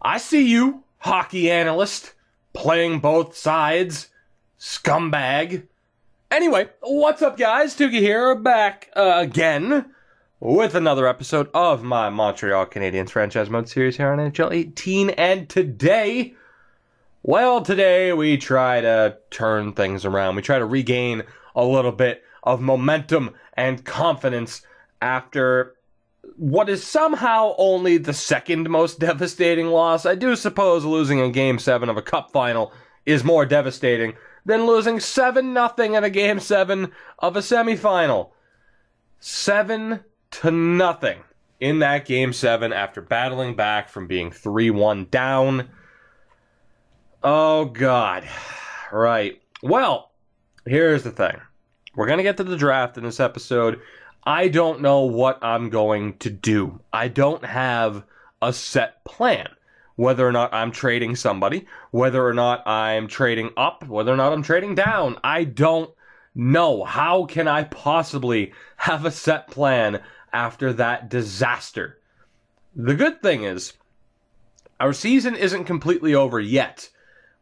I see you, hockey analyst, playing both sides, scumbag. Anyway, what's up, guys? Tuki here, back again with another episode of my Montreal Canadiens franchise mode series here on NHL 18. And today we try to turn things around. We try to regain a little bit of momentum and confidence after what is somehow only the second most devastating loss. I do suppose losing in Game 7 of a Cup final is more devastating than losing 7-0 in a Game 7 of a semifinal. 7-0 in that Game 7 after battling back from being 3-1 down. Oh, God. Right. Well, here's the thing. We're going to get to the draft in this episode. I don't know what I'm going to do. I don't have a set plan. Whether or not I'm trading somebody, whether or not I'm trading up, whether or not I'm trading down, I don't know. How can I possibly have a set plan after that disaster? The good thing is, our season isn't completely over yet.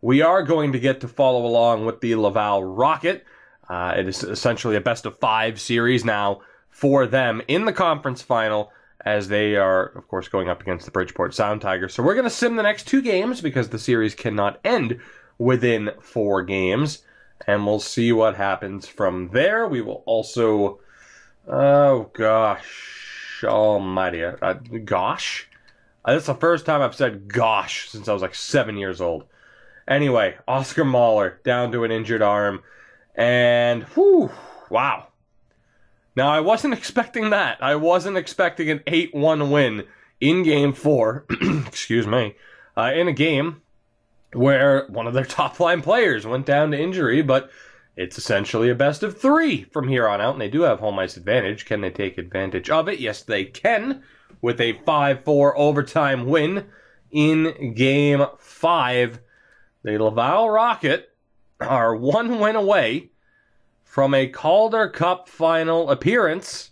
We are going to get to follow along with the Laval Rocket. It is essentially a best-of-5 series now for them in the conference final, as they are, of course, going up against the Bridgeport Sound Tigers. So we're going to sim the next 2 games because the series cannot end within 4 games. And we'll see what happens from there. We will also... Oh, gosh. Almighty. Gosh? That's the first time I've said gosh since I was like 7 years old. Anyway, Oscar Mahler down to an injured arm. And, whew, wow. Now, I wasn't expecting that. I wasn't expecting an 8-1 win in Game 4, excuse me, in a game where one of their top-line players went down to injury, but it's essentially a best-of-3 from here on out, and they do have home ice advantage. Can they take advantage of it? Yes, they can, with a 5-4 overtime win in Game 5. The Laval Rocket are 1 win away from a Calder Cup final appearance.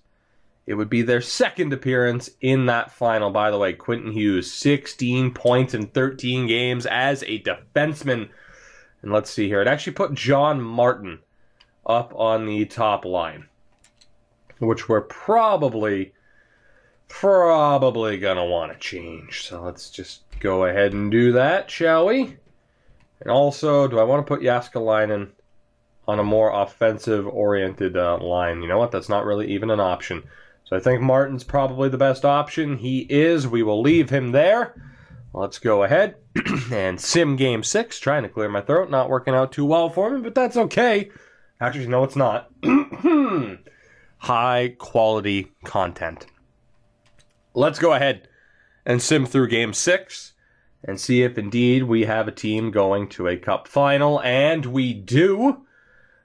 It would be their second appearance in that final. By the way, Quentin Hughes, 16 points in 13 games as a defenseman. And let's see here. It actually put John Martin up on the top line, which we're probably going to want to change. So let's just go ahead and do that, shall we? And also, do I want to put Jääskeläinen on a more offensive-oriented line? You know what? That's not really even an option. So I think Martin's probably the best option. He is. We will leave him there. Let's go ahead and sim Game 6. Trying to clear my throat. Not working out too well for me, but that's okay. Actually, no, it's not. High-quality content. Let's go ahead and sim through Game 6. And see if indeed we have a team going to a Cup final. And we do.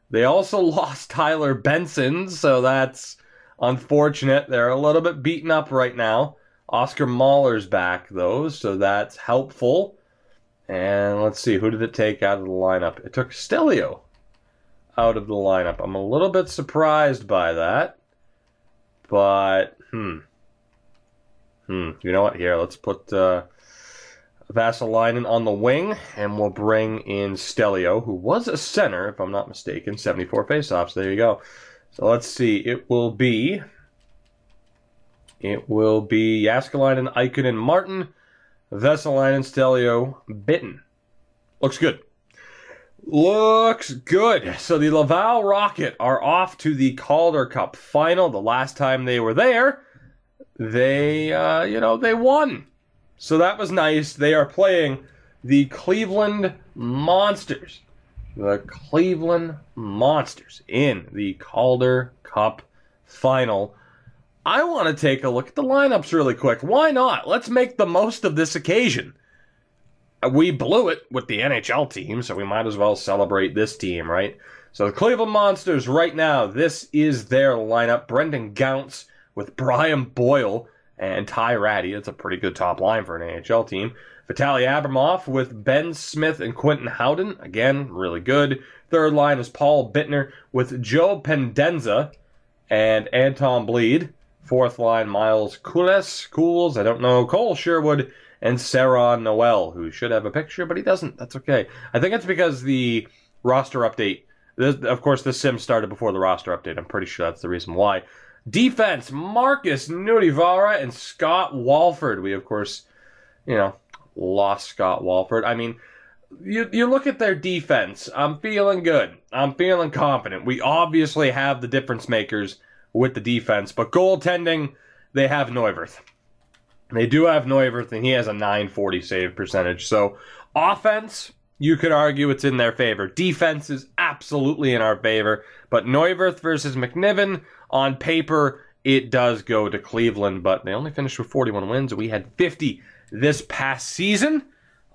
They also lost Tyler Benson, so that's unfortunate. They're a little bit beaten up right now. Oscar Mahler's back, though, so that's helpful. And let's see, who did it take out of the lineup? It took Stelio out of the lineup. I'm a little bit surprised by that. But, You know what? Here, let's put... Vassalainen on the wing, and we'll bring in Stelio, who was a center, if I'm not mistaken. 74 faceoffs. There you go. So let's see. It will be Jääskeläinen, Ikonen, Martin, Vassalainen, Stelio, Bitten. Looks good. Looks good. So the Laval Rocket are off to the Calder Cup final. The last time they were there, they won. So that was nice. They are playing the Cleveland Monsters. The Cleveland Monsters in the Calder Cup final. I want to take a look at the lineups really quick. Why not? Let's make the most of this occasion. We blew it with the NHL team, so we might as well celebrate this team, right? So the Cleveland Monsters right now, this is their lineup. Brendan Gaunce with Brian Boyle and Ty Ratty. That's a pretty good top line for an NHL team. Vitaly Abramov with Ben Smith and Quentin Howden. Again, really good. Third line is Paul Bittner with Joe Pendenza and Anton Bleed. Fourth line, Miles Cools, I don't know, Cole Sherwood, and Sarah Noel, who should have a picture, but he doesn't. That's okay. I think it's because the roster update, of course, this sim started before the roster update. I'm pretty sure that's the reason why. Defense, Marcus Nudivara and Scott Walford. We, of course, lost Scott Walford. I mean, you look at their defense. I'm feeling good. I'm feeling confident. We obviously have the difference makers with the defense, but goaltending, they have Neuwirth. They do have Neuwirth, and he has a .940 save percentage. So offense, you could argue it's in their favor. Defense is absolutely in our favor, but Neuwirth versus McNiven, on paper, it does go to Cleveland, but they only finished with 41 wins. We had 50 this past season.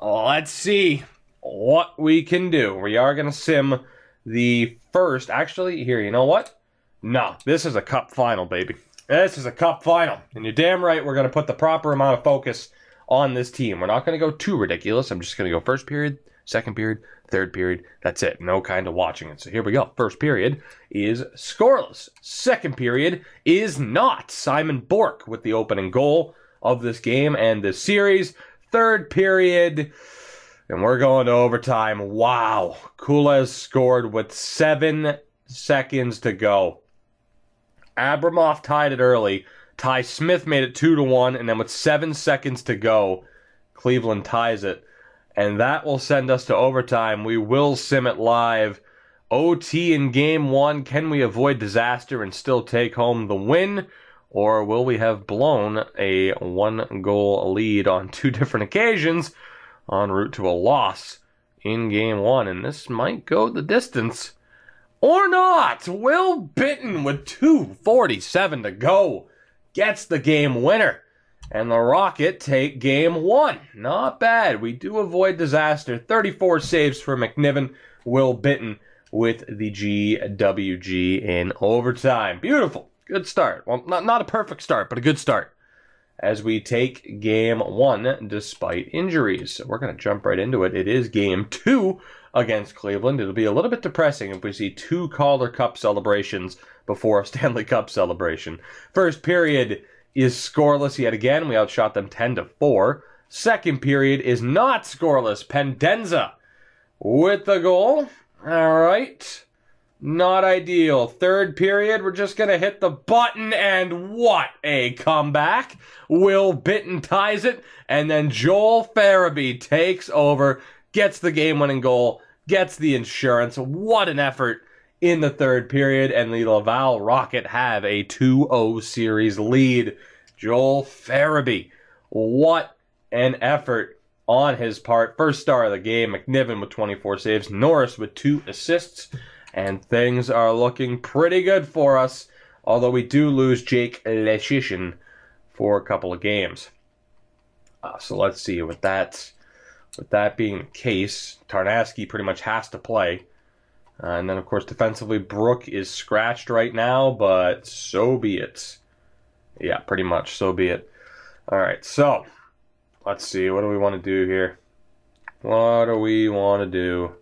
Let's see what we can do. We are going to sim the first. Actually, here, you know what? No, this is a cup final, baby. This is a cup final. And you're damn right we're going to put the proper amount of focus on this team. We're not going to go too ridiculous. I'm just going to go first period, second period, third period. That's it. No kind of watching it. So here we go. First period is scoreless. Second period is not. Simon Bork with the opening goal of this game and this series. Third period, and we're going to overtime. Wow. Kules scored with 7 seconds to go. Abramov tied it early. Ty Smith made it 2-1, and then with 7 seconds to go, Cleveland ties it. And that will send us to overtime. We will sim it live. OT in Game 1. Can we avoid disaster and still take home the win? Or will we have blown a 1-goal lead on 2 different occasions en route to a loss in Game 1? And this might go the distance. Or not! Will Bitton with 2:47 to go gets the game winner. And the Rocket take Game 1. Not bad. We do avoid disaster. 34 saves for McNiven. Will Bitton with the GWG in overtime. Beautiful. Good start. Well, not a perfect start, but a good start. As we take Game 1 despite injuries. So we're going to jump right into it. It is Game 2 against Cleveland. It'll be a little bit depressing if we see 2 Calder Cup celebrations before a Stanley Cup celebration. First period is scoreless yet again. We outshot them 10-4. Second period is not scoreless. Pendenza with the goal. All right. Not ideal. Third period, we're just going to hit the button, and what a comeback. Will Bitton ties it, and then Joel Farabee takes over, gets the game-winning goal, gets the insurance. What an effort in the third period, and the Laval Rocket have a 2-0 series lead. Joel Farabee, what an effort on his part. First star of the game, McNiven with 24 saves, Norris with 2 assists, and things are looking pretty good for us, although we do lose Jake Leschyshyn for a couple of games. So let's see, with that being the case, Tarnasky pretty much has to play. And then, of course, defensively, Brook is scratched right now, but so be it. Yeah, pretty much, so be it. All right, so let's see. What do we want to do here? What do we want to do?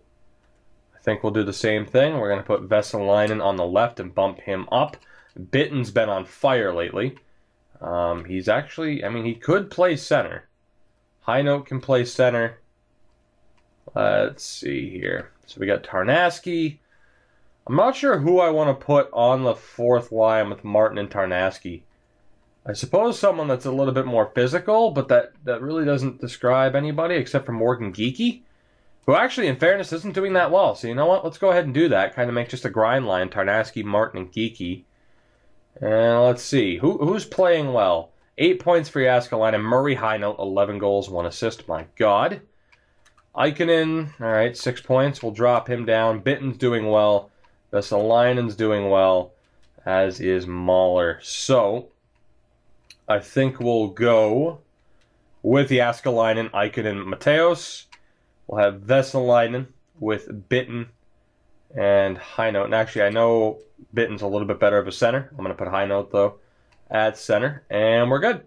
I think we'll do the same thing. We're going to put Vesalainen on the left and bump him up. Bitton's been on fire lately. He's actually, he could play center. High Note can play center. Let's see here. So we got Tarnasky. I'm not sure who I want to put on the fourth line with Martin and Tarnasky. I suppose someone that's a little bit more physical, but that really doesn't describe anybody except for Morgan Geekie, who actually, in fairness, isn't doing that well. So you know what? Let's go ahead and do that. Kind of make just a grind line. Tarnasky, Martin, and Geekie. And let's see. Who's playing well? 8 points for Jääskeläinen. Murray, high note, 11 goals, 1 assist. My God. Ikonen, all right, 6 points. We'll drop him down. Bitton's doing well. Vesalainen's doing well, as is Mahler. So I think we'll go with Jääskeläinen, Ikonen, Mateos. We'll have Vesalainen with Bitton and High Note. And actually, I know Bitton's a little bit better of a center. I'm going to put High Note, though, at center. And we're good.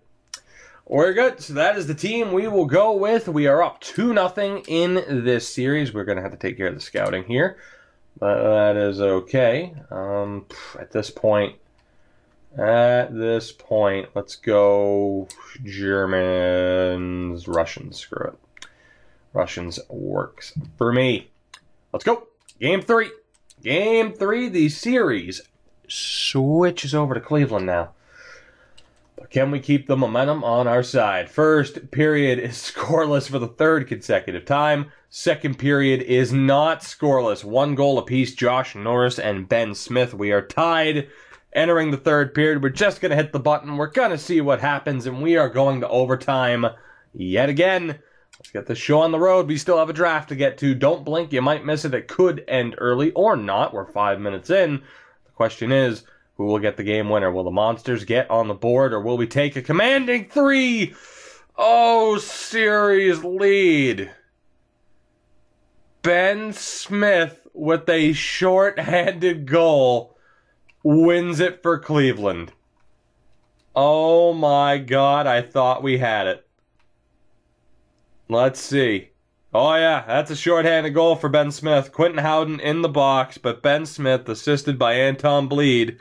We're good. So that is the team we will go with. We are up 2-0 in this series. We're going to have to take care of the scouting here. But that is okay. At this point, At this point, let's go Germans, Russians. Screw it. Russians works for me. Let's go. Game 3. Game 3, the series switches over to Cleveland now. But can we keep the momentum on our side? First period is scoreless for the third consecutive time. Second period is not scoreless. 1 goal apiece, Josh Norris and Ben Smith. We are tied. Entering the third period, we're just going to hit the button. We're going to see what happens, and we are going to overtime yet again. Let's get this show on the road. We still have a draft to get to. Don't blink. You might miss it. It could end early or not. We're 5 minutes in. The question is, who will get the game winner? Will the Monsters get on the board, or will we take a commanding 3-0 series lead? Ben Smith with a short-handed goal wins it for Cleveland. Oh my God, I thought we had it. Let's see. Oh yeah, that's a shorthanded goal for Ben Smith. Quentin Howden in the box, but Ben Smith, assisted by Anton Bleed,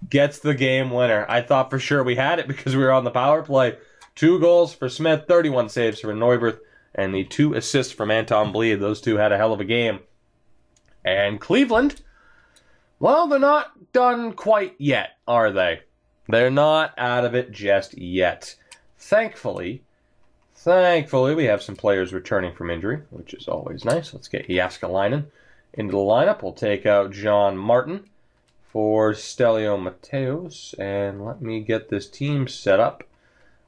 gets the game winner. I thought for sure we had it because we were on the power play. 2 goals for Smith, 31 saves for Neuwirth, and the 2 assists from Anton Bleed. Those 2 had a hell of a game. And Cleveland, well, they're not done quite yet, are they? They're not out of it just yet. Thankfully, we have some players returning from injury, which is always nice. Let's get Jaskalainen into the lineup. We'll take out John Martin for Stelio Mateos. And let me get this team set up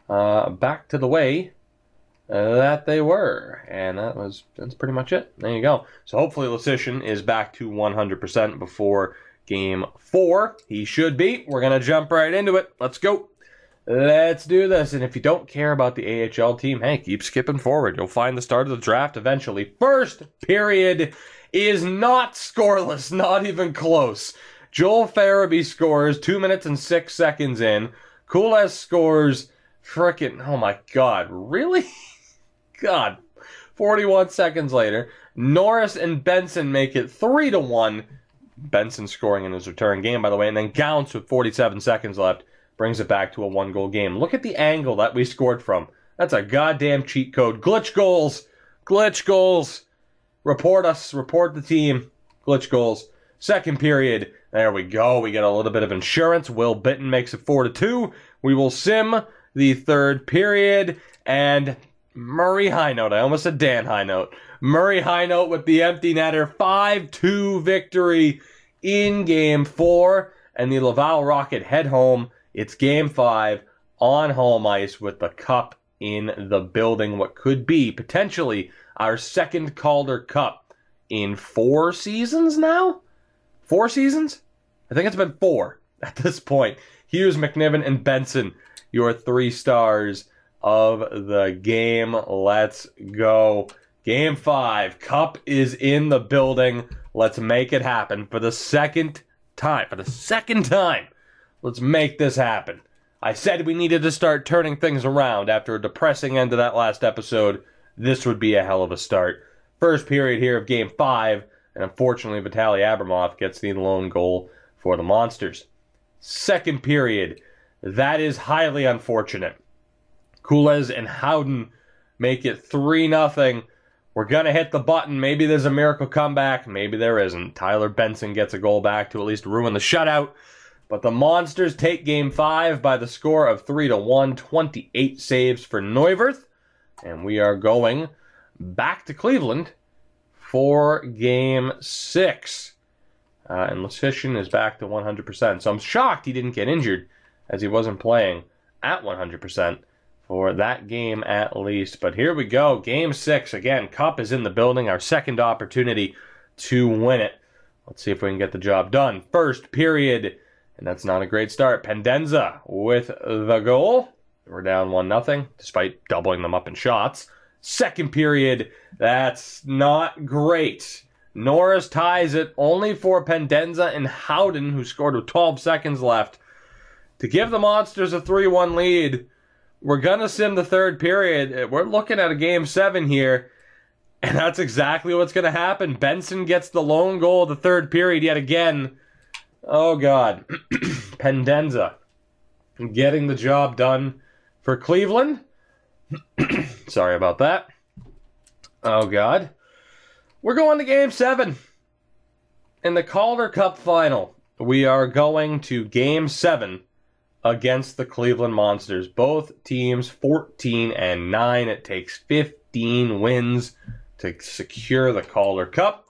back to the way that they were. And that's pretty much it. There you go. So hopefully Lasician is back to 100% before Game 4. He should be. We're going to jump right into it. Let's go. Let's do this. And if you don't care about the AHL team, hey, keep skipping forward. You'll find the start of the draft eventually. First period is not scoreless. Not even close. Joel Farabee scores 2 minutes and 6 seconds in. Kules scores frickin', oh my God, really? God. 41 seconds later, Norris and Benson make it 3-1. Benson scoring in his return game, by the way, and then Gauntz with 47 seconds left brings it back to a 1-goal game. Look at the angle that we scored from. That's a goddamn cheat code. Glitch goals. Glitch goals. Report us. Report the team. Glitch goals. Second period. There we go. We get a little bit of insurance. Will Bitton makes it 4-2. We will sim the third period. And Murray Highnote. I almost said Dan Highnote. Murray Highnote with the empty netter. 5-2 victory in Game 4. And the Laval Rocket head home. It's Game 5 on home ice with the cup in the building. What could be potentially our second Calder Cup in 4 seasons now? 4 seasons? I think it's been 4 at this point. Hughes, McNiven, and Benson, your 3 stars of the game. Let's go. Game 5. Cup is in the building. Let's make it happen for the second time. Let's make this happen. I said we needed to start turning things around after a depressing end to that last episode. This would be a hell of a start. First period here of Game 5, and unfortunately Vitaly Abramov gets the lone goal for the Monsters. Second period, that is highly unfortunate. Kules and Howden make it 3-0. We're going to hit the button. Maybe there's a miracle comeback. Maybe there isn't. Tyler Benson gets a goal back to at least ruin the shutout. But the Monsters take Game 5 by the score of 3-1, 28 saves for Neuwirth. And we are going back to Cleveland for Game 6. And Lasician is back to 100%. So I'm shocked he didn't get injured, as he wasn't playing at 100% for that game at least. But here we go, Game 6. Again, Cup is in the building, our second opportunity to win it. Let's see if we can get the job done. First period. And that's not a great start. Pendenza with the goal. We're down 1-0, despite doubling them up in shots. Second period, that's not great. Norris ties it only for Pendenza and Howden, who scored with 12 seconds left, to give the Monsters a 3-1 lead. We're going to sim the third period. We're looking at a Game 7 here, and that's exactly what's going to happen. Benson gets the lone goal of the third period yet again. Oh, God. Pendenza. getting the job done for Cleveland. Sorry about that. Oh, God. We're going to Game 7 in the Calder Cup Final. We are going to Game 7 against the Cleveland Monsters. Both teams 14-9. It takes 15 wins to secure the Calder Cup.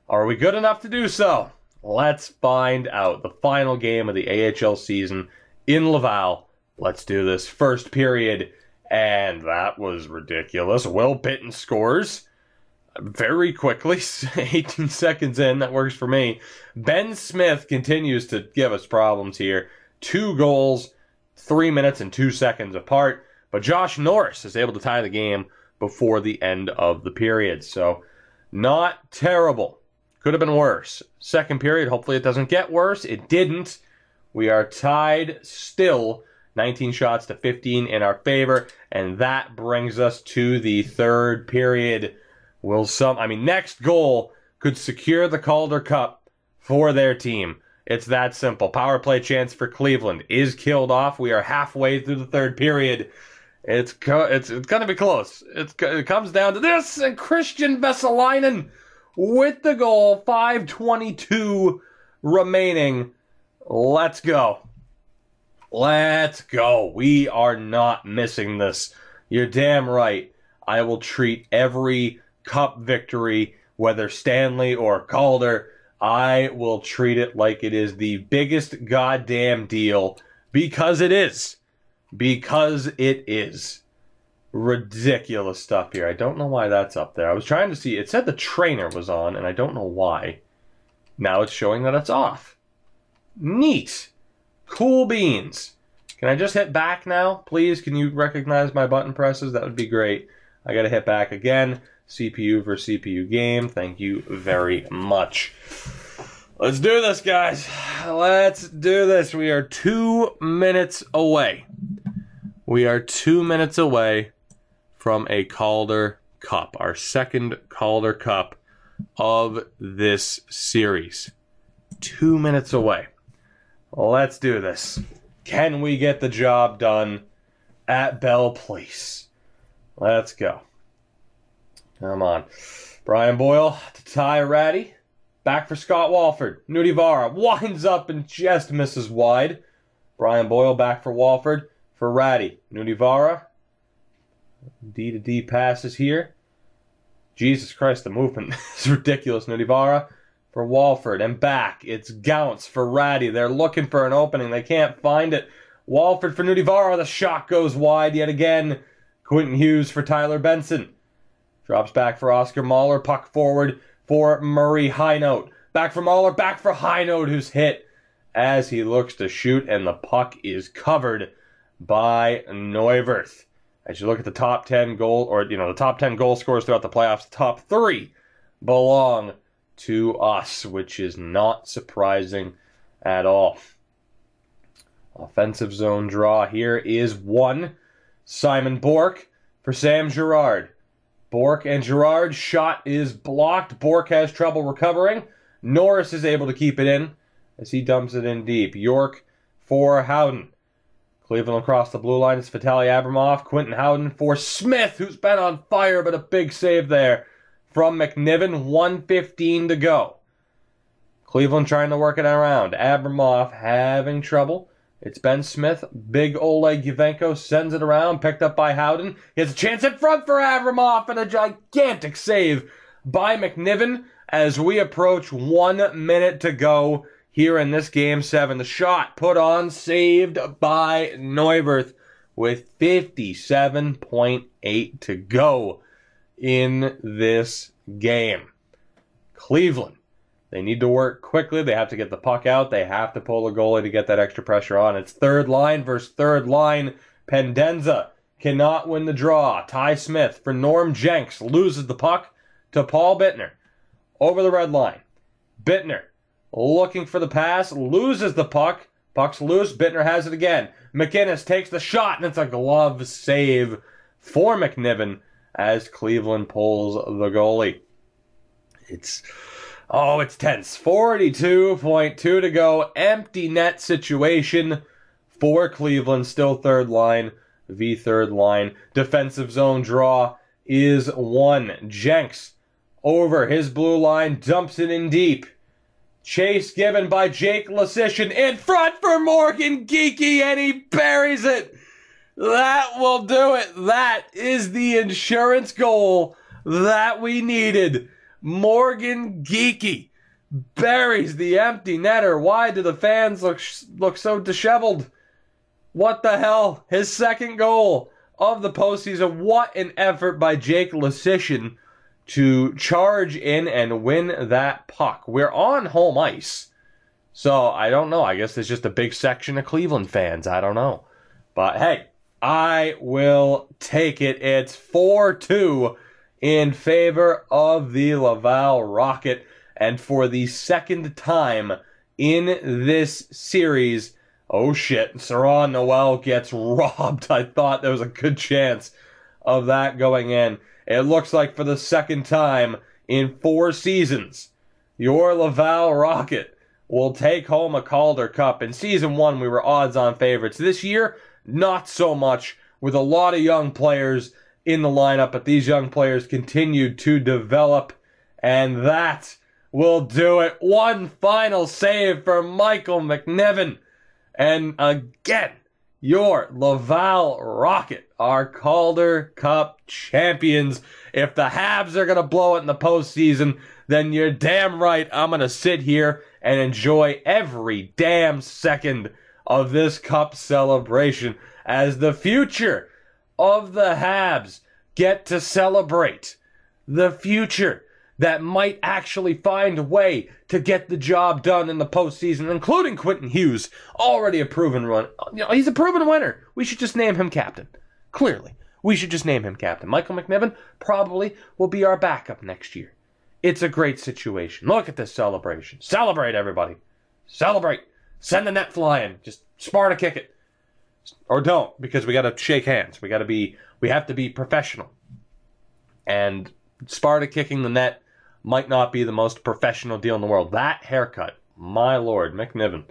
Are we good enough to do so? Let's find out. The final game of the AHL season in Laval. Let's do this. First period. And that was ridiculous. Will Bitton scores very quickly. 18 seconds in. That works for me. Ben Smith continues to give us problems here. 2 goals, 3 minutes and 2 seconds apart. But Josh Norris is able to tie the game before the end of the period. So, not terrible. Could have been worse. Second period, hopefully it doesn't get worse. It didn't. We are tied still. 19 shots to 15 in our favor. And that brings us to the third period. Next goal could secure the Calder Cup for their team. It's that simple. Power play chance for Cleveland is killed off. We are halfway through the third period. It's going to be close. It comes down to this, and Christian Vesalainen with the goal. 5:22 remaining. Let's go. Let's go. We are not missing this. You're damn right. I will treat every cup victory, whether Stanley or Calder, I will treat it like it is the biggest goddamn deal, because it is. Because it is. Ridiculous stuff here. I don't know why that's up there. I was trying to see. It said the trainer was on, and I don't know why. Now it's showing that it's off. Neat. Cool beans. Can I just hit back now? Please, can you recognize my button presses? That would be great. I gotta hit back again. CPU versus CPU game. Thank you very much. Let's do this, guys. Let's do this. We are 2 minutes away. We are 2 minutes away from a Calder Cup. Our second Calder Cup of this series. 2 minutes away. Let's do this. Can we get the job done at Bell Place? Let's go. Come on. Brian Boyle to tie Ratty. Back for Scott Walford. Nudi Vara winds up and just misses wide. Brian Boyle back for Walford. For Ratty. Nudi Vara. D to D passes here. Jesus Christ, the movement is ridiculous. Nudi Vara for Walford. And back. It's Gounce for Ratty. They're looking for an opening. They can't find it. Walford for Nudi Vara. The shot goes wide yet again. Quentin Hughes for Tyler Benson. Drops back for Oscar Mahler. Puck forward for Murray Highnote. Back for Mahler. Back for Highnote, who's hit as he looks to shoot. And the puck is covered by Neuwirth. As you look at the top 10 the top 10 goal scorers throughout the playoffs, the top 3 belong to us, which is not surprising at all. Offensive zone draw here is 1. Simon Bourque for Sam Girard. Bourque and Girard, shot is blocked. Bourque has trouble recovering. Norris is able to keep it in as he dumps it in deep. York for Howden. Cleveland across the blue line is Vitaly Abramov. Quentin Howden for Smith, who's been on fire, but a big save there from McNiven. 1:15 to go. Cleveland trying to work it around. Abramov having trouble. It's Ben Smith. Big Oleg Yuvenko sends it around. Picked up by Howden. He has a chance in front for Abramov, and a gigantic save by McNiven as we approach 1 minute to go here in this Game 7. The shot put on, saved by Neuwirth with 57.8 to go in this game. Cleveland. They need to work quickly. They have to get the puck out. They have to pull the goalie to get that extra pressure on. It's third line versus third line. Pendenza cannot win the draw. Ty Smith for Norm Jenks loses the puck to Paul Bittner. Over the red line. Bittner looking for the pass. Loses the puck. Puck's loose. Bittner has it again. McInnes takes the shot, and it's a glove save for McNiven as Cleveland pulls the goalie. It's tense. 42.2 to go. Empty net situation for Cleveland. Still third line, v third line. Defensive zone draw is one. Jenks over his blue line, dumps it in deep. Chase given by Jake Lesishin in front for Morgan Geekie, and he buries it. That will do it. That is the insurance goal that we needed. Morgan Geekie buries the empty netter. Why do the fans look so disheveled? What the hell? His second goal of the postseason. What an effort by Jake Lesishin to charge in and win that puck. We're on home ice. So, I don't know. I guess there's just a big section of Cleveland fans. I don't know. But, hey, I will take it. It's 4-2 in favor of the Laval Rocket. And for the second time in this series, oh shit, Saron Noel gets robbed. I thought there was a good chance of that going in. It looks like for the second time in 4 seasons, your Laval Rocket will take home a Calder Cup. In Season 1, we were odds-on favorites. This year, not so much, with a lot of young players in the lineup, but these young players continued to develop, and that will do it. One final save for Michael McNiven. And again, your Laval Rocket are Calder Cup champions. If the Habs are going to blow it in the postseason, then you're damn right I'm going to sit here and enjoy every damn second of this Cup celebration as the future of the Habs get to celebrate. The future that might actually find a way to get the job done in the postseason, including Quentin Hughes, already a proven run. He's a proven winner. We should just name him captain. Clearly, we should just name him captain. Michael McNiven probably will be our backup next year. It's a great situation. Look at this celebration. Celebrate, everybody. Celebrate. Send the net flying. Just Sparta kick it. Or don't, because we got to shake hands. We have to be professional. And Sparta kicking the net might not be the most professional deal in the world. That haircut, my lord, McNiven,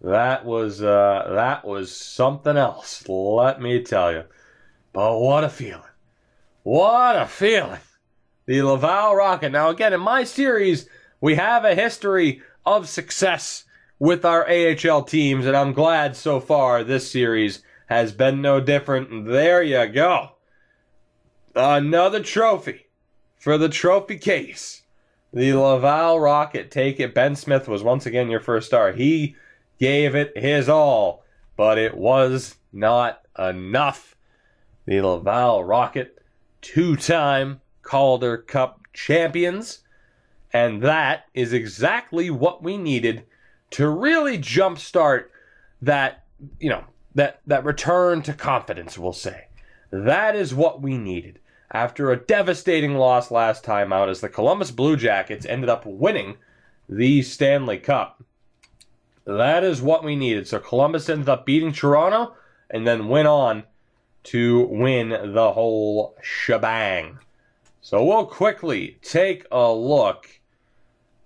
that was something else, let me tell you. But what a feeling. What a feeling. The Laval Rocket. Now again, in my series, we have a history of success with our AHL teams, and I'm glad so far this series has been no different. There you go. Another trophy for the trophy case. The Laval Rocket take it. Ben Smith was once again your first star. He gave it his all, but it was not enough. The Laval Rocket, 2-time Calder Cup champions, and that is exactly what we needed to really jumpstart that, that return to confidence, we'll say. That is what we needed. After a devastating loss last time out as the Columbus Blue Jackets ended up winning the Stanley Cup. That is what we needed. So Columbus ended up beating Toronto and then went on to win the whole shebang. So we'll quickly take a look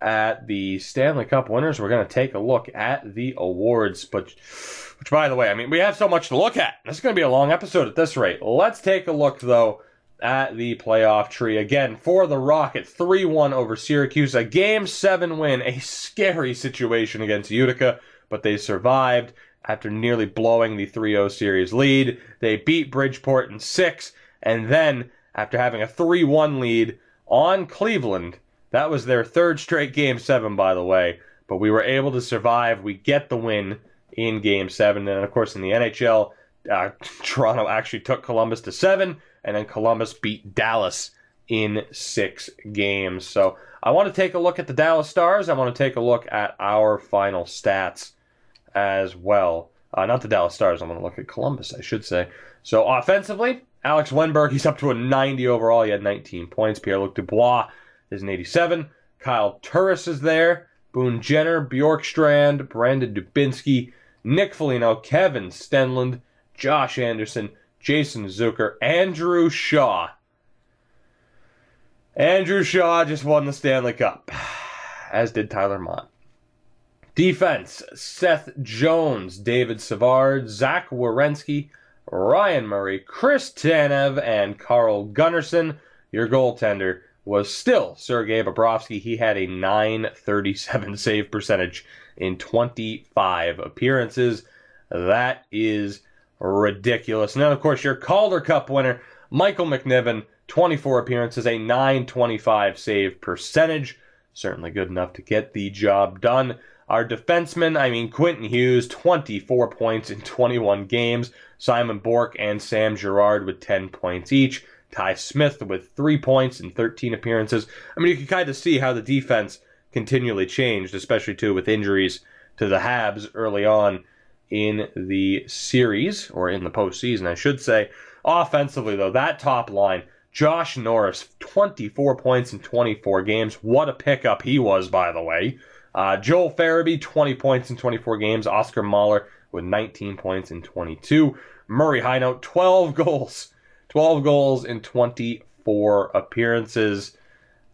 at the Stanley Cup winners. We're going to take a look at the awards, which, by the way, we have so much to look at. This is going to be a long episode at this rate. Let's take a look, though, at the playoff tree. Again, for the Rocket, 3-1 over Syracuse. A Game 7 win. A scary situation against Utica, but they survived after nearly blowing the 3-0 series lead. They beat Bridgeport in 6, and then, after having a 3-1 lead on Cleveland, that was their third straight Game 7, by the way, but we were able to survive. We get the win in Game 7, and of course in the NHL, Toronto actually took Columbus to 7, and then Columbus beat Dallas in 6 games. So I want to take a look at the Dallas Stars. I want to take a look at our final stats as well. Not the Dallas Stars. I want to look at Columbus, I should say. So offensively, Alex Wenberg, he's up to a 90 overall. He had 19 points. Pierre-Luc Dubois is an 87. Kyle Turris is there. Boone Jenner, Bjorkstrand, Brandon Dubinsky, Nick Foligno, Kevin Stenlund, Josh Anderson, Jason Zucker, Andrew Shaw. Andrew Shaw just won the Stanley Cup, as did Tyler Mott. Defense, Seth Jones, David Savard, Zach Werenski, Ryan Murray, Chris Tanev, and Carl Gunnarsson. Your goaltender was still Sergei Bobrovsky. He had a .937 save percentage in 25 appearances. That is ridiculous. And then, of course, your Calder Cup winner, Michael McNiven, 24 appearances, a .925 save percentage. Certainly good enough to get the job done. Our defensemen, Quentin Hughes, 24 points in 21 games. Simon Bourque and Sam Girard with 10 points each. Ty Smith with 3 points in 13 appearances. You can kind of see how the defense continually changed, especially, too, with injuries to the Habs early on in the series, or in the postseason, I should say. Offensively, though, that top line, Josh Norris, 24 points in 24 games. What a pickup he was, by the way. Joel Farabee, 20 points in 24 games. Oscar Mahler with 19 points in 22. Murray Highnote, 12 goals. 12 goals in 24 appearances.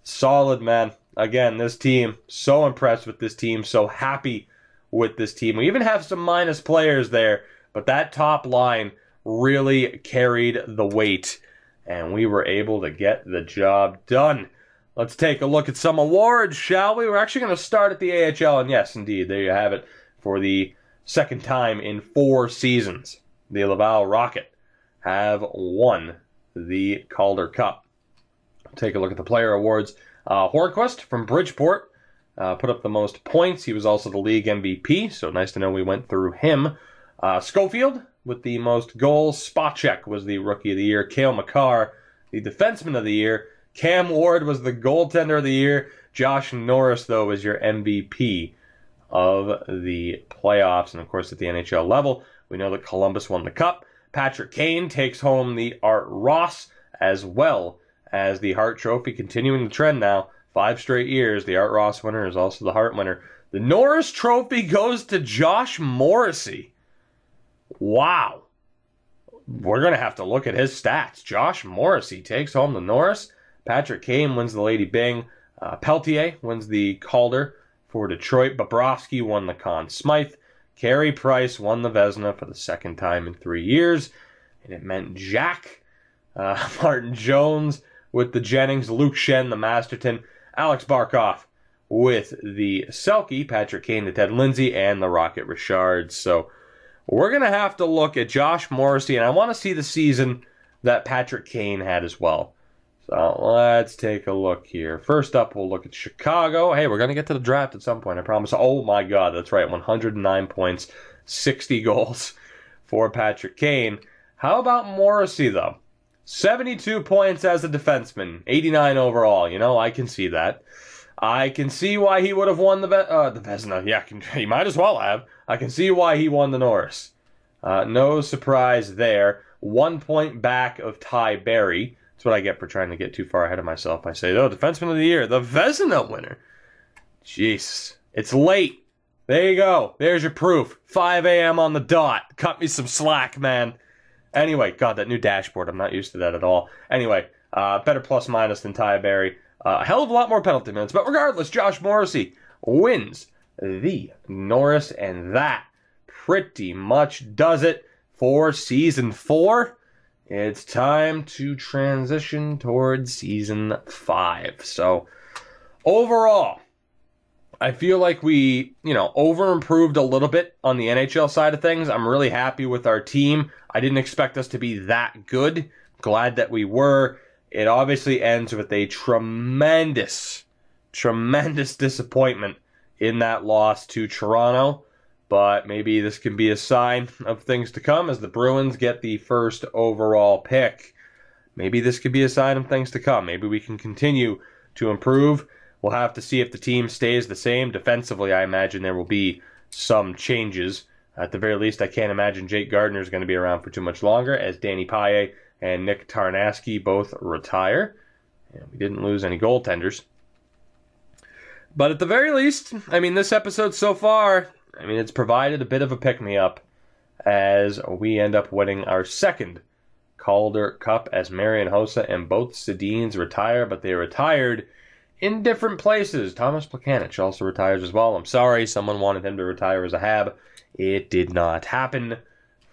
Solid, man. Again, this team, so impressed with this team, so happy with this team. We even have some minus players there, but that top line really carried the weight, and we were able to get the job done. Let's take a look at some awards, shall we? We're actually going to start at the AHL, and yes, indeed, there you have it. For the second time in 4 seasons, the Laval Rocket have won the Calder Cup. Take a look at the player awards. Hornquist from Bridgeport put up the most points. He was also the league MVP, so nice to know we went through him. Schofield with the most goals. Spacek was the Rookie of the Year. Cale Makar, the Defenseman of the Year. Cam Ward was the Goaltender of the Year. Josh Norris, though, was your MVP of the playoffs. And, of course, at the NHL level, we know that Columbus won the Cup. Patrick Kane takes home the Art Ross, as well as the Hart Trophy, continuing the trend now. 5 straight years, the Art Ross winner is also the Hart winner. The Norris Trophy goes to Josh Morrissey. Wow. We're going to have to look at his stats. Josh Morrissey takes home the Norris. Patrick Kane wins the Lady Byng. Peltier wins the Calder for Detroit. Bobrovsky won the Conn Smythe. Carey Price won the Vezina for the second time in 3 years. And it meant Jack. Martin Jones with the Jennings. Luke Shen, the Masterton. Alex Barkov with the Selke. Patrick Kane, the Ted Lindsay. And the Rocket Richards. So we're going to have to look at Josh Morrissey. And I want to see the season that Patrick Kane had as well. So let's take a look here. First up, we'll look at Chicago. Hey, we're going to get to the draft at some point, I promise. Oh my God, that's right. 109 points, 60 goals for Patrick Kane. How about Morrissey, though? 72 points as a defenseman, 89 overall. I can see that. I can see why he would have won the Vezina. Yeah, he might as well have. I can see why he won the Norris. No surprise there. 1 point back of Ty Berry. That's what I get for trying to get too far ahead of myself. I say, Defenseman of the Year, the Vezina winner. Jesus, it's late. There you go. There's your proof. 5 a.m. on the dot. Cut me some slack, man. Anyway, God, that new dashboard, I'm not used to that at all. Anyway, better plus-minus than Ty Berry. A hell of a lot more penalty minutes. But regardless, Josh Morrissey wins the Norris, and that pretty much does it for Season 4. It's time to transition towards Season 5. So, overall, I feel like we, over-improved a little bit on the NHL side of things. I'm really happy with our team. I didn't expect us to be that good. Glad that we were. It obviously ends with a tremendous disappointment in that loss to Toronto. But maybe this can be a sign of things to come as the Bruins get the first overall pick. Maybe this could be a sign of things to come. Maybe we can continue to improve. We'll have to see if the team stays the same. Defensively, I imagine there will be some changes. At the very least, I can't imagine Jake Gardiner is going to be around for too much longer, as Danny Paille and Nick Tarnasky both retire. And we didn't lose any goaltenders. But at the very least, this episode so far, it's provided a bit of a pick-me-up as we end up winning our second Calder Cup as Marian Hossa and both Sedins retire, but they retired in different places. Thomas Plekanec also retires as well. I'm sorry, someone wanted him to retire as a Hab. It did not happen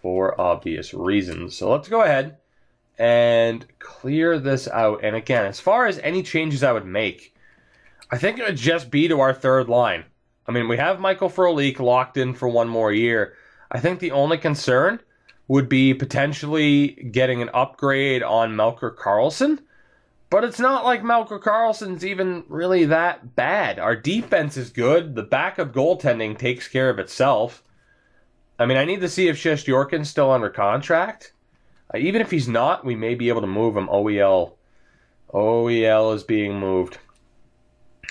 for obvious reasons. So let's go ahead and clear this out. And again, as far as any changes I would make, I think it would just be to our third line. I mean, we have Michael Frolik locked in for one more year. I think the only concern would be potentially getting an upgrade on Melker Karlsson. But it's not like Melker Karlsson's even really that bad. Our defense is good. The backup goaltending takes care of itself. I mean, I need to see if Shesterkin's still under contract. Even if he's not, we may be able to move him. OEL. OEL is being moved.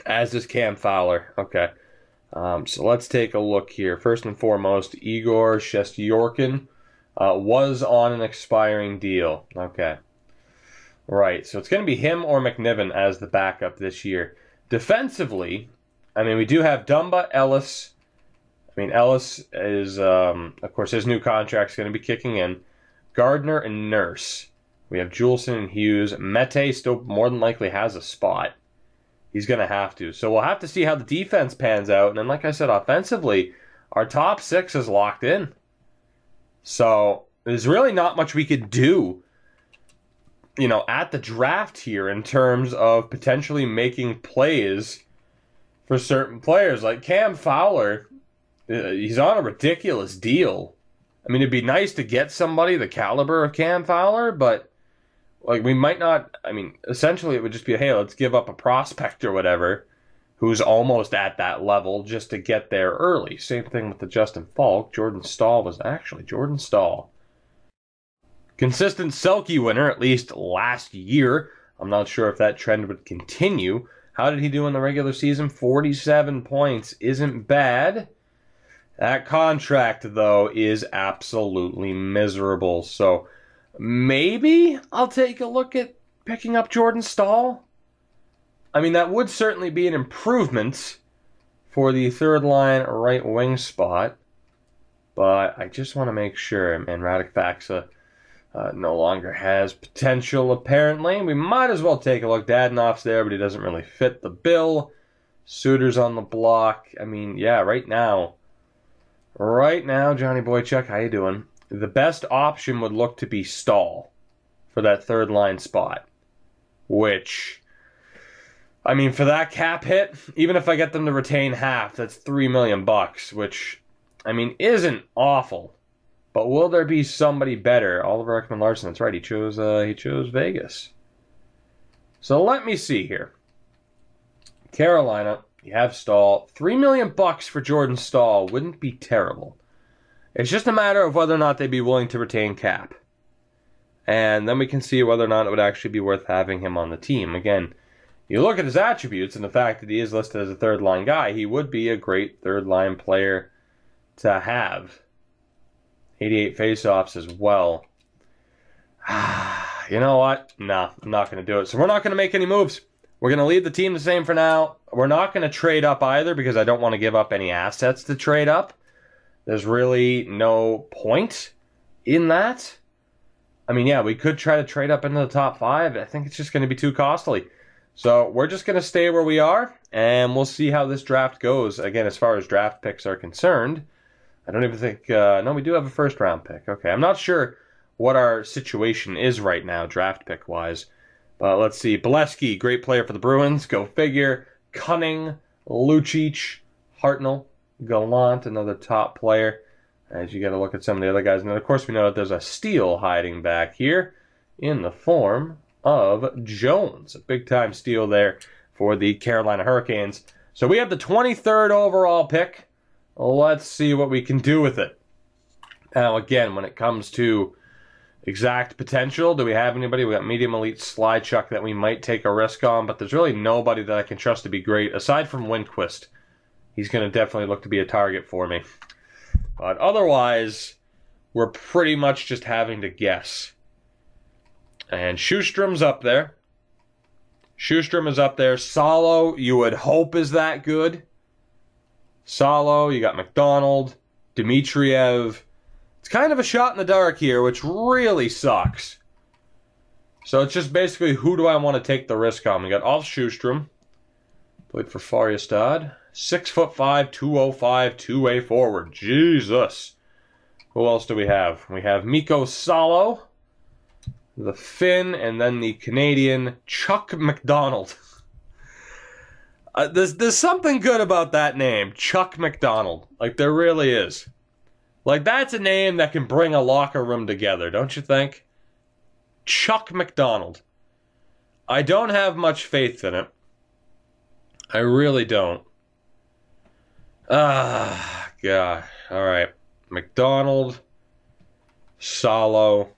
As is Cam Fowler. Okay. So let's take a look here. First and foremost, Igor Shesterkin was on an expiring deal. Okay. Right, so it's going to be him or McNiven as the backup this year. Defensively, I mean, we do have Dumba, Ellis. I mean, Ellis is, of course, his new contract's going to be kicking in. Gardner and Nurse. We have Juleson and Hughes. Mete still more than likely has a spot. He's going to have to. So we'll have to see how the defense pans out. And then, like I said, offensively, our top six is locked in. So there's really not much we could do, you know, at the draft here in terms of potentially making plays for certain players. Like Cam Fowler, he's on a ridiculous deal. I mean, it'd be nice to get somebody the caliber of Cam Fowler, but like we might not. I mean, essentially it would just be, hey, let's give up a prospect or whatever who's almost at that level just to get there early. Same thing with the Justin Falk. Jordan Stahl was actually Jordan Stahl. Consistent Selke winner, at least last year. I'm not sure if that trend would continue. How did he do in the regular season? 47 points. Isn't bad. That contract, though, is absolutely miserable. So maybe I'll take a look at picking up Jordan Stahl. I mean, that would certainly be an improvement for the third line right wing spot. But I just want to make sure. And Radek Faksa no longer has potential, apparently. We might as well take a look. Dadonoff's there, but he doesn't really fit the bill. Suter's on the block. I mean, yeah, right now, Johnny Boychuk, how you doing? The best option would look to be Stahl for that third line spot. Which, I mean, for that cap hit, even if I get them to retain half, that's $3 million, which, I mean, isn't awful. But will there be somebody better? Oliver Ekman-Larsson, that's right, he chose Vegas. So let me see here. Carolina, you have Stahl. $3 million for Jordan Stahl wouldn't be terrible. It's just a matter of whether or not they'd be willing to retain cap. And then we can see whether or not it would actually be worth having him on the team. Again, you look at his attributes and the fact that he is listed as a third-line guy, he would be a great third-line player to have. 88 faceoffs as well. You know what? No, I'm not going to do it. So we're not going to make any moves. We're going to leave the team the same for now. We're not going to trade up either because I don't want to give up any assets to trade up. There's really no point in that. I mean, yeah, we could try to trade up into the top 5. I think it's just going to be too costly. So we're just going to stay where we are, and we'll see how this draft goes. Again, as far as draft picks are concerned, I don't even think... no, we do have a first-round pick. Okay, I'm not sure what our situation is right now, draft pick-wise. But let's see. Bolesky, great player for the Bruins. Go figure. Cunning, Lucic, Hartnell, Gallant, another top player. As you got to look at some of the other guys. And then, of course, we know that there's a steal hiding back here in the form of Jones. A big-time steal there for the Carolina Hurricanes. So we have the 23rd overall pick. Let's see what we can do with it. Now, again, when it comes to exact potential, do we have anybody? We got medium elite Slychuk that we might take a risk on, but there's really nobody that I can trust to be great, aside from Lindqvist. He's going to definitely look to be a target for me. But otherwise, we're pretty much just having to guess. And Schustrom's up there. Schustrom is up there. Salo, you would hope is that good. Salo, you got McDonald, Dmitriev. It's kind of a shot in the dark here, which really sucks. So it's just basically, who do I want to take the risk on? We got Alf Schustrom. Played for Färjestad. 6'5", 205, two-way forward. Jesus. Who else do we have? We have Mikko Salo, the Finn, and then the Canadian Chuck McDonald. There's something good about that name, Chuck McDonald. Like, there really is. Like, that's a name that can bring a locker room together, don't you think? Chuck McDonald. I don't have much faith in it. I really don't. Ah, God. All right. McDonald, Salo,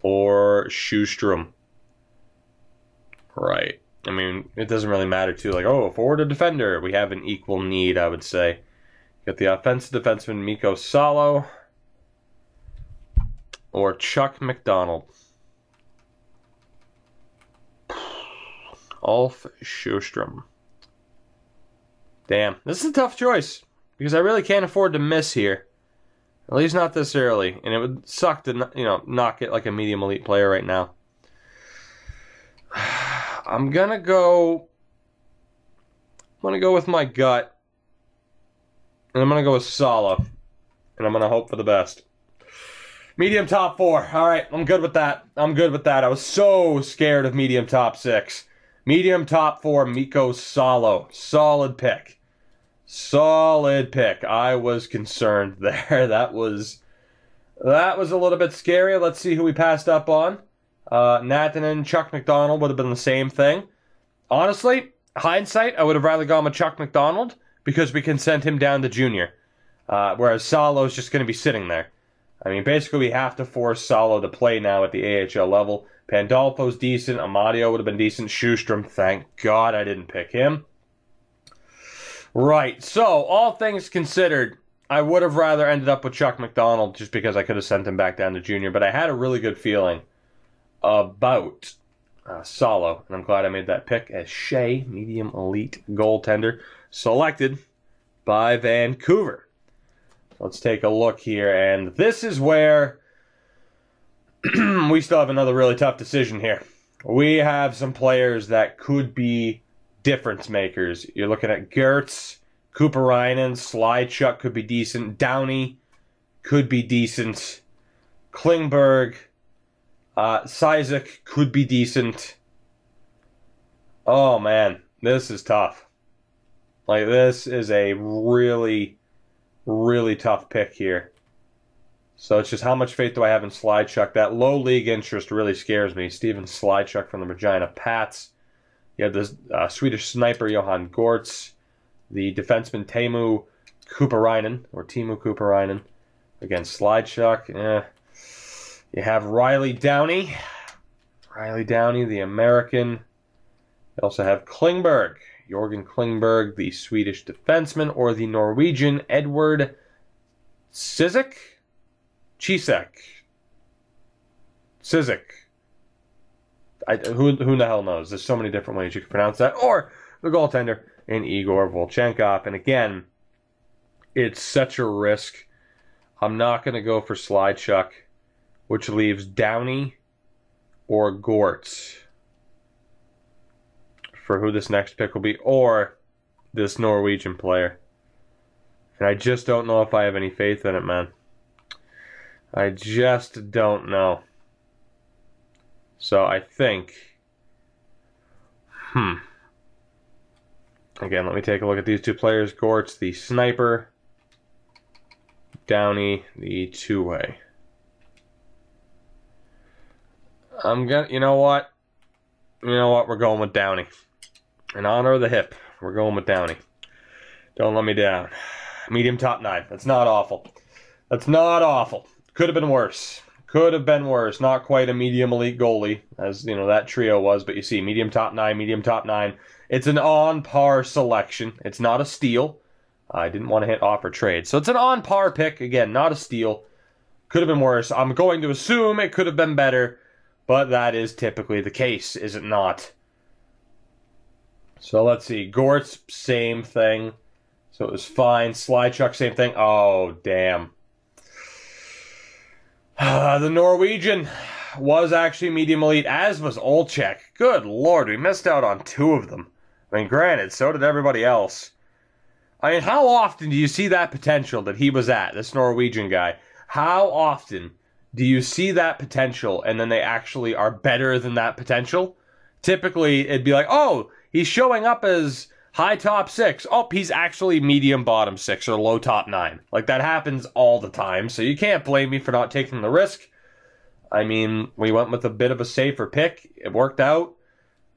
or Sjöström. Right. I mean, it doesn't really matter, too. Like, oh, forward or defender. We have an equal need, I would say. Got the offensive defenseman, Mikko Salo, or Chuck McDonald. Ulf Sjöström. Damn, this is a tough choice because I really can't afford to miss here. At least not this early, and it would suck to not get like a medium elite player right now. I'm gonna go with my gut, and I'm gonna go with Salo, and I'm gonna hope for the best. Medium top 4. All right, I'm good with that. I was so scared of medium top 6. Medium top 4, Mikko Salo. Solid pick. I was concerned there. That was a little bit scary. Let's see who we passed up on. Nathanen, Chuck McDonald would have been the same thing. Honestly, hindsight, I would have rather gone with Chuck McDonald because we can send him down to junior. Whereas Salo's just going to be sitting there. I mean, basically we have to force Salo to play now at the AHL level. Pandolfo's decent. Amadio would have been decent. Sjöström, thank God I didn't pick him. Right, so all things considered, I would have rather ended up with Chuck McDonald just because I could have sent him back down to junior, but I had a really good feeling about Salo, and I'm glad I made that pick as Shea, medium elite goaltender, selected by Vancouver. Let's take a look here, and this is where we still have another really tough decision here. We have some players that could be difference makers. You're looking at Gertz, Kuparainen, Slidechuk could be decent, Downey could be decent, Klingberg, Sizek could be decent. Oh man, this is tough. Like, this is a really, really tough pick here. So it's just how much faith do I have in Slidechuk? That low league interest really scares me. Steven Slidechuk from the Regina Pats. You have this Swedish sniper Johan Gortz. The defenseman Teemu Kuparainen. Again, Slidechuk. You have Riley Downey. The American. You also have Klingberg. Jorgen Klingberg, the Swedish defenseman. Or the Norwegian Edward Cizek. Who the hell knows? There's so many different ways you can pronounce that. Or the goaltender in Igor Volchenkov. And again, it's such a risk. I'm not going to go for Slidechuk, which leaves Downey or Gortz for who this next pick will be, or this Norwegian player. And I just don't know if I have any faith in it, man. I just don't know. So I think... Again, let me take a look at these two players. Gortz, the sniper. Downey, the two-way. You know what? We're going with Downey. In honor of the hip, we're going with Downey. Don't let me down. Medium top 9. That's not awful. Could have been worse. Not quite a medium elite goalie, as that trio was, but you see, medium top 9. It's an on-par selection. It's not a steal. I didn't want to hit offer trade. So it's an on-par pick. Again, not a steal. Could have been worse. I'm going to assume it could have been better, but that is typically the case, is it not? So let's see. Gortz, same thing. So it was fine. Slidechuk, same thing. Oh, damn. The Norwegian was actually medium elite, as was Olczek. Good lord, we missed out on 2 of them. I mean, granted, so did everybody else. I mean, how often do you see that potential that he was at, this Norwegian guy? How often do you see that potential and then they actually are better than that potential? Typically, it'd be like, oh, he's showing up as high top 6. Oh, he's actually medium bottom 6 or low top 9. Like, that happens all the time, so you can't blame me for not taking the risk. I mean, we went with a bit of a safer pick. It worked out.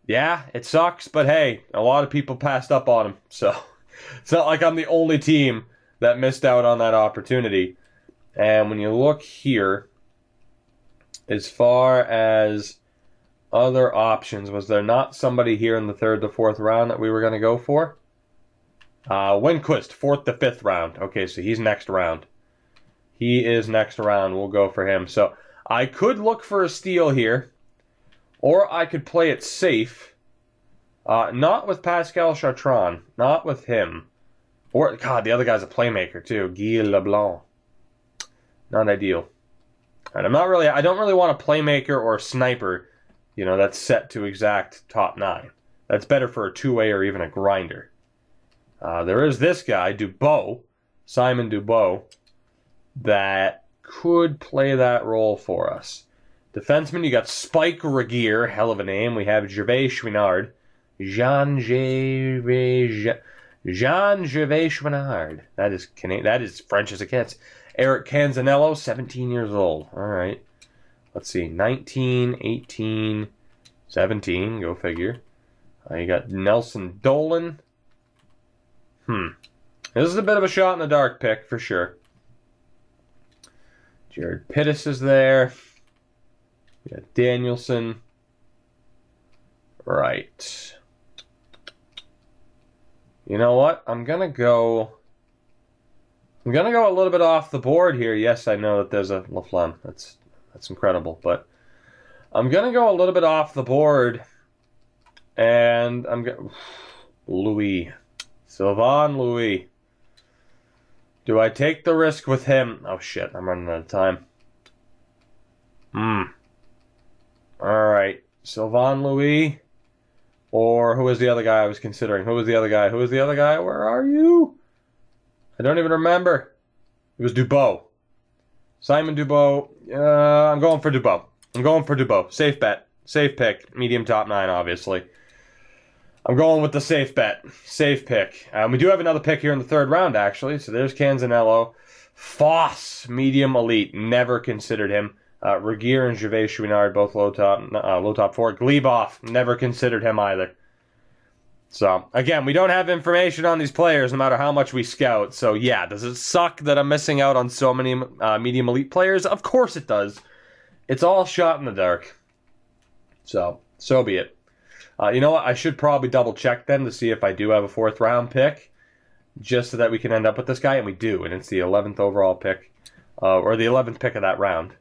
Yeah, it sucks, but hey, a lot of people passed up on him, so it's not like I'm the only team that missed out on that opportunity. And when you look here, as far as other options, was there not somebody here in the 3rd to 4th round that we were going to go for? Winquist, 4th to 5th round. Okay, so he's next round. He is next round. We'll go for him. So I could look for a steal here, or I could play it safe. Not with Pascal Chartrand. Not with him. Or, God, the other guy's a playmaker, too. Guy Leblanc. Not ideal. And I don't really want a playmaker or a sniper, you know, that's set to exact top 9. That's better for a two-way or even a grinder. There is this guy, Dubois, Simon Dubois, that could play that role for us. Defenseman, you got Spike Regier, hell of a name. We have Gervais Chouinard. Jean-Gervais Chouinard. That is French as it gets. Eric Canzanello, 17 years old. All right. Let's see. 19, 18, 17. Go figure. You got Nelson Dolan. This is a bit of a shot in the dark pick for sure. Jared Pittis is there. We got Danielson. Right. You know what? I'm gonna go a little bit off the board here. Yes, I know that there's a Laflamme. That's incredible, but I'm gonna go a little bit off the board, and I'm gonna Sylvain Louis. Do I take the risk with him? Oh shit, I'm running out of time. Alright. Sylvain Louis. Or who was the other guy I was considering? Who was the other guy? Where are you? I don't even remember. It was Dubois. Simon Dubois. I'm going for Dubois. Safe bet. Safe pick. Medium top 9, obviously. I'm going with the safe bet. Safe pick. We do have another pick here in the 3rd round, actually. So there's Canzanello. Foss, medium elite. Never considered him. Regier and Gervais Chouinard, both low top 4. Glebov, never considered him either. So, again, we don't have information on these players no matter how much we scout. So, yeah, does it suck that I'm missing out on so many medium elite players? Of course it does. It's all shot in the dark. So be it. You know what? I should probably double check then to see if I do have a 4th round pick, just so that we can end up with this guy, and we do, and it's the 11th overall pick, or the 11th pick of that round.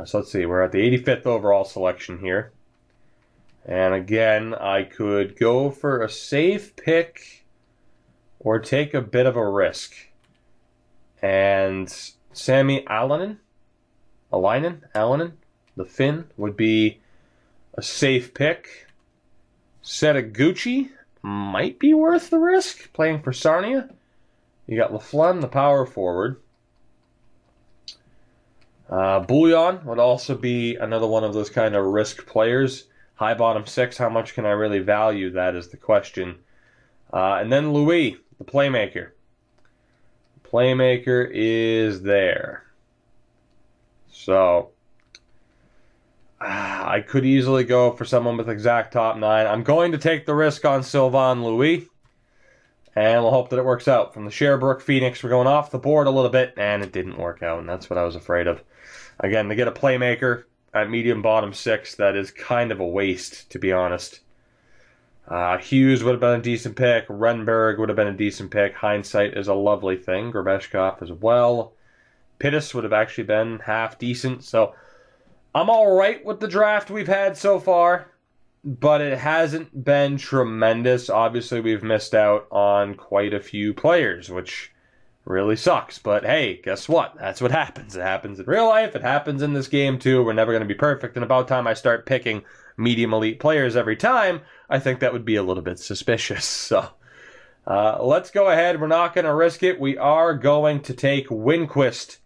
So let's see, we're at the 85th overall selection here. And again, I could go for a safe pick or take a bit of a risk. And Sami Alainen, the Finn, would be a safe pick. Setaguchi might be worth the risk, playing for Sarnia. You got Laflamme, the power forward. Bouillon would also be another one of those kind of risk players. High bottom 6, how much can I really value that is the question. And then Louis, the playmaker. The playmaker is there. So, I could easily go for someone with exact top 9. I'm going to take the risk on Sylvain Louis. And we'll hope that it works out. From the Sherbrooke Phoenix, we're going off the board a little bit, and it didn't work out, and that's what I was afraid of. Again, to get a playmaker at medium bottom 6, that is kind of a waste, to be honest. Hughes would have been a decent pick. Renberg would have been a decent pick. Hindsight is a lovely thing. Grabeshkov as well. Pittis would have actually been half decent. So I'm all right with the draft we've had so far, but it hasn't been tremendous. Obviously, we've missed out on quite a few players, which really sucks. But hey, guess what? That's what happens. It happens in real life. It happens in this game too. We're never going to be perfect. And about time I start picking medium elite players every time, I think that would be a little bit suspicious. So let's go ahead. We're not going to risk it. We are going to take Winquist.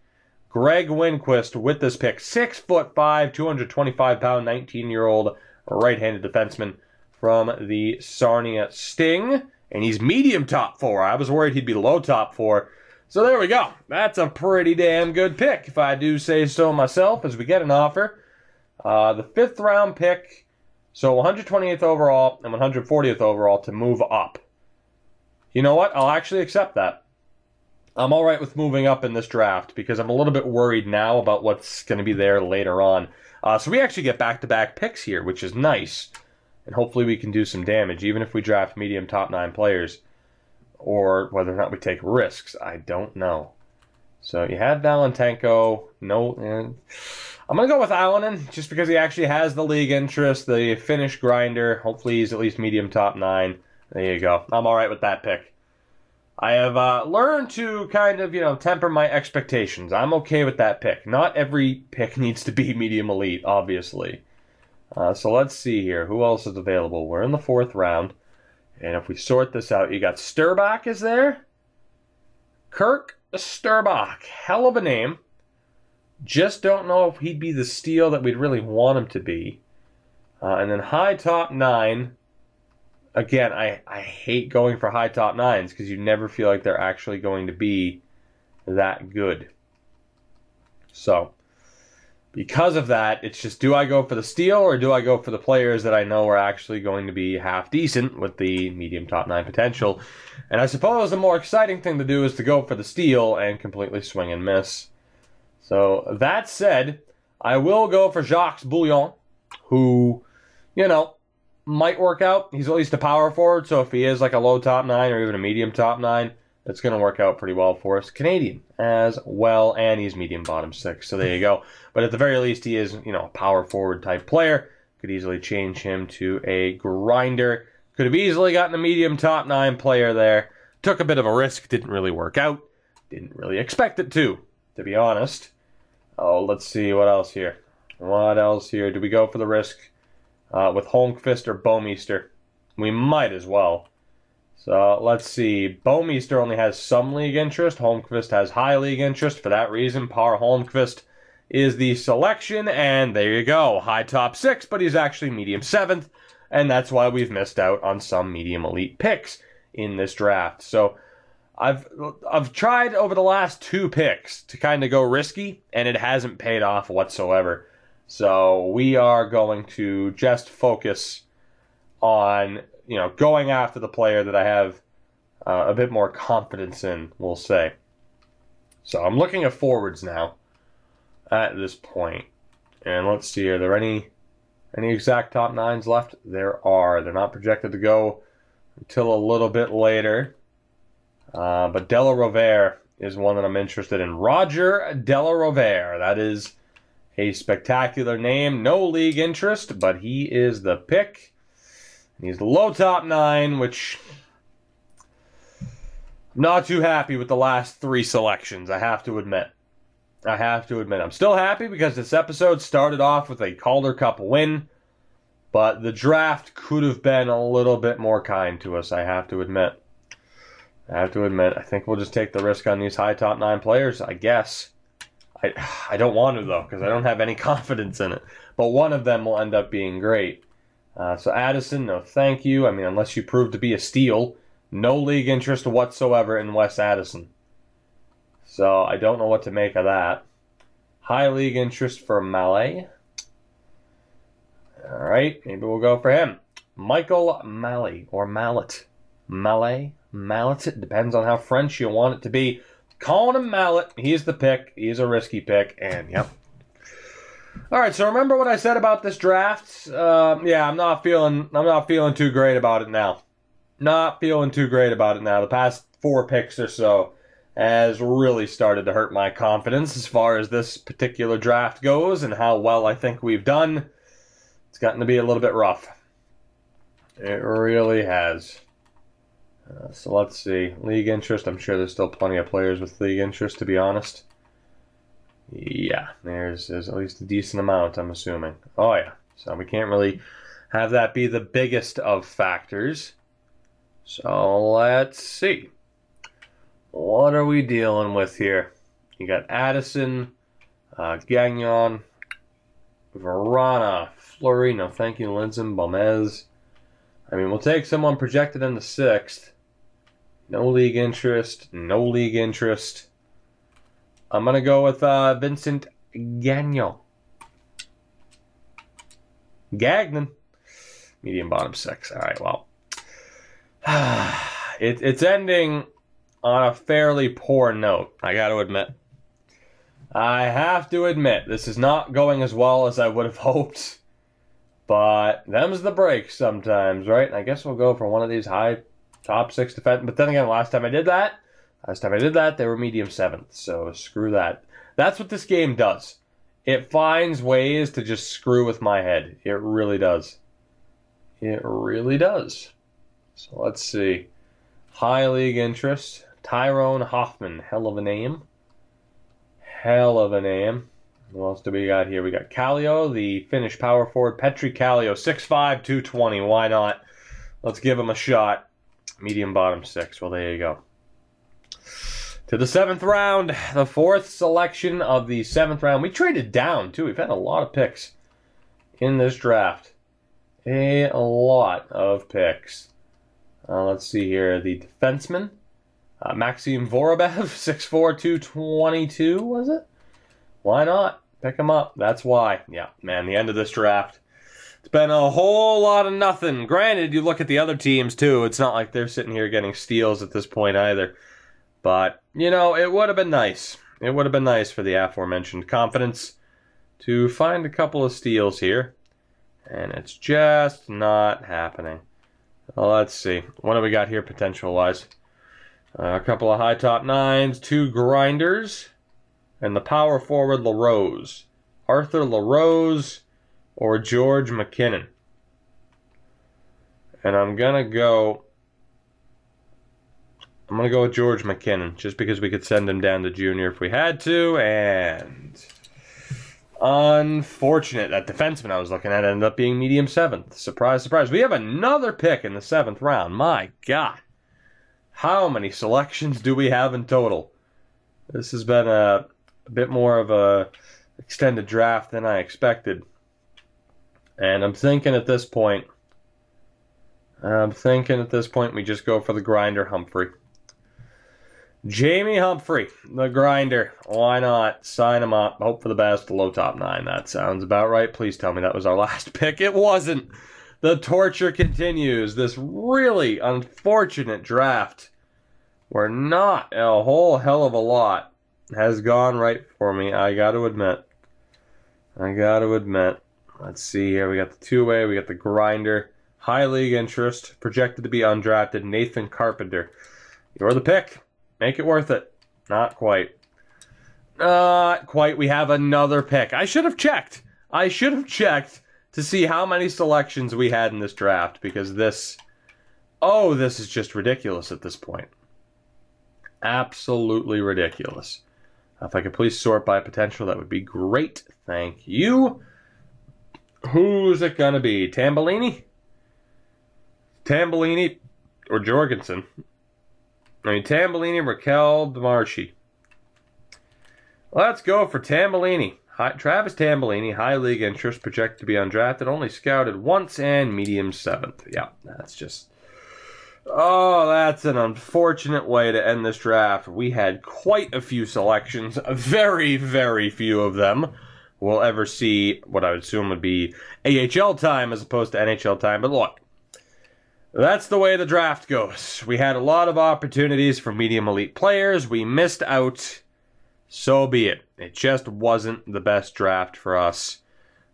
Greg Winquist with this pick. 6'5", 225-pound, 19-year-old right-handed defenseman from the Sarnia Sting. And he's medium top four. I was worried he'd be low top four. So there we go. That's a pretty damn good pick, if I do say so myself, as we get an offer. The 5th round pick, so 128th overall and 140th overall to move up. You know what? I'll actually accept that. I'm all right with moving up in this draft because I'm a little bit worried now about what's going to be there later on. So we actually get back-to-back picks here, which is nice. And hopefully we can do some damage, even if we draft medium top 9 players. Or whether or not we take risks, I don't know. So you have Valentenko. No, I'm going to go with Alonen, just because he actually has the league interest, the Finnish grinder. Hopefully he's at least medium top 9. There you go. I'm all right with that pick. I have learned to kind of, temper my expectations. I'm okay with that pick. Not every pick needs to be medium elite, obviously. So let's see here. Who else is available? We're in the 4th round. And if we sort this out, you got Sturbach is there. Kirk Sturbach. Hell of a name. Just don't know if he'd be the steal that we'd really want him to be. And then high top 9. Again, I hate going for high top 9s because you never feel like they're actually going to be that good. So, because of that, it's just, do I go for the steal or do I go for the players that I know are actually going to be half decent with the medium top 9 potential? And I suppose the more exciting thing to do is to go for the steal and completely swing and miss. So, that said, I will go for Jacques Bouillon, who, might work out. He's at least a power forward, so if he is like a low top 9 or even a medium top 9, it's going to work out pretty well for us. Canadian as well, and he's medium bottom 6, so there you go. But at the very least, he is, a power forward type player. Could easily change him to a grinder. Could have easily gotten a medium top 9 player there. Took a bit of a risk, didn't really work out. Didn't really expect it to be honest. Oh, let's see, what else here? What else here? Do we go for the risk with Holmqvist or Bouwmeester? We might as well. So let's see. Bouwmeester only has some league interest. Holmqvist has high league interest. For that reason, Par Holmqvist is the selection. And there you go. High top 6, but he's actually medium 7th. And that's why we've missed out on some medium elite picks in this draft. So I've tried over the last 2 picks to kind of go risky, and it hasn't paid off whatsoever. So we are going to just focus on going after the player that I have a bit more confidence in, we'll say. So I'm looking at forwards now at this point. And let's see, are there any exact top 9s left? There are. They're not projected to go until a little bit later. But Della Rovere is one that I'm interested in. Roger Della Rovere. That is a spectacular name. No league interest, but he is the pick. He's the low top 9, which I'm not too happy with the last 3 selections, I have to admit. I'm still happy because this episode started off with a Calder Cup win, but the draft could have been a little bit more kind to us, I have to admit. I think we'll just take the risk on these high top 9 players, I guess. I don't want to, though, because I don't have any confidence in it. But one of them will end up being great. So Addison, no thank you. I mean, unless you prove to be a steal. No league interest whatsoever in Wes Addison. So I don't know what to make of that. High league interest for Mallet. Alright, maybe we'll go for him. Michael Mallet, or Mallet. Mallet? Mallet? It depends on how French you want it to be. Calling him Mallet. He's the pick. He's a risky pick. And, yep. Alright, so remember what I said about this draft? Yeah, I'm not feeling too great about it now. The past 4 picks or so has really started to hurt my confidence as far as this particular draft goes and how well I think we've done. It's gotten to be a little bit rough. It really has. So let's see. League interest. I'm sure there's still plenty of players with league interest, to be honest. Yeah, there's at least a decent amount, I'm assuming. Oh, yeah. So we can't really have that be the biggest of factors. So let's see. What are we dealing with here? You got Addison, Gagnon, Verana, Fleury, no thank you, Linson, Bomez. I mean, we'll take someone projected in the 6th. No league interest, no league interest. I'm going to go with Vincent Gagnon. Gagnon. Medium bottom 6. All right, well. It's ending on a fairly poor note, I got to admit. I have to admit, this is not going as well as I would have hoped. But them's the breaks sometimes, right? And I guess we'll go for one of these high top 6 defense. But then again, last time I did that, they were medium 7th. So screw that. That's what this game does. It finds ways to just screw with my head. It really does. It really does. So let's see. High league interest. Tyrone Hoffman. Hell of a name. Hell of a name. What else do we got here? We got Kallio, the Finnish power forward. Petri Kallio, 6'5", 220. Why not? Let's give him a shot. Medium bottom 6. Well, there you go. To the 7th round, the 4th selection of the 7th round. We traded down, too. We've had a lot of picks in this draft. A lot of picks. Let's see here. The defenseman, Maxim Vorobyev, 6'4", 222, was it? Why not? Pick him up. That's why. Yeah, man, the end of this draft. It's been a whole lot of nothing. Granted, you look at the other teams, too. It's not like they're sitting here getting steals at this point either. But, you know, it would have been nice. It would have been nice for the aforementioned confidence to find a couple of steals here. And it's just not happening. Well, let's see. What do we got here potential-wise? A couple of high top 9s, 2 grinders, and the power forward LaRose. Arthur LaRose or George McKinnon. And I'm going to go with George McKinnon, just because we could send him down to junior if we had to, and unfortunate, that defenseman I was looking at ended up being medium 7th. Surprise, surprise. We have another pick in the 7th round. My God. How many selections do we have in total? This has been a bit more of a extended draft than I expected. And I'm thinking at this point we just go for the grinder Humphrey. Jamie Humphrey, the grinder. Why not? Sign him up. Hope for the best. Low top 9. That sounds about right. Please tell me that was our last pick. It wasn't. The torture continues. This really unfortunate draft, where not a whole hell of a lot has gone right for me, I got to admit. Let's see here. We got the two-way. We got the grinder. High league interest. Projected to be undrafted. Nathan Carpenter. You're the pick. Make it worth it. Not quite. Not quite. We have another pick. I should have checked. To see how many selections we had in this draft, because this is just ridiculous at this point. Absolutely ridiculous. If I could please sort by potential, that would be great. Thank you. Who's it going to be? Tambellini or Jorgensen? I mean, Tambellini, Raquel, DeMarchi. Let's go for Tambellini. Travis Tambellini, high league interest, projected to be undrafted, only scouted once, and medium 7th. Yeah, that's just... Oh, that's an unfortunate way to end this draft. We had quite a few selections. Very, very few of them will ever see what I would assume would be AHL time as opposed to NHL time. But look, that's the way the draft goes. We had a lot of opportunities for medium elite players. We missed out. So be it. It just wasn't the best draft for us.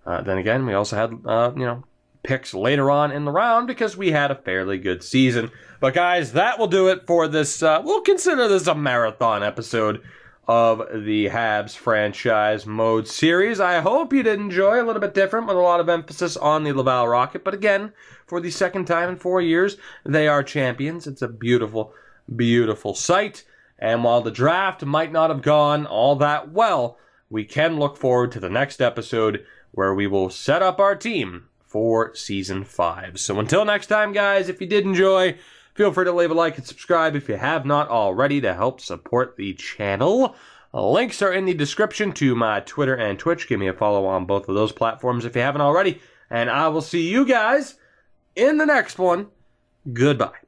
Then again, we also had, picks later on in the round because we had a fairly good season. But guys, that will do it for this. We'll consider this a marathon episode of the Habs franchise mode series. I hope you did enjoy. A little bit different with a lot of emphasis on the Laval Rocket. But again, for the second time in 4 years, they are champions. It's a beautiful, beautiful sight. And while the draft might not have gone all that well, we can look forward to the next episode where we will set up our team for Season 5. So until next time, guys, if you did enjoy, feel free to leave a like and subscribe if you have not already to help support the channel. Links are in the description to my Twitter and Twitch. Give me a follow on both of those platforms if you haven't already. And I will see you guys in the next one. Goodbye.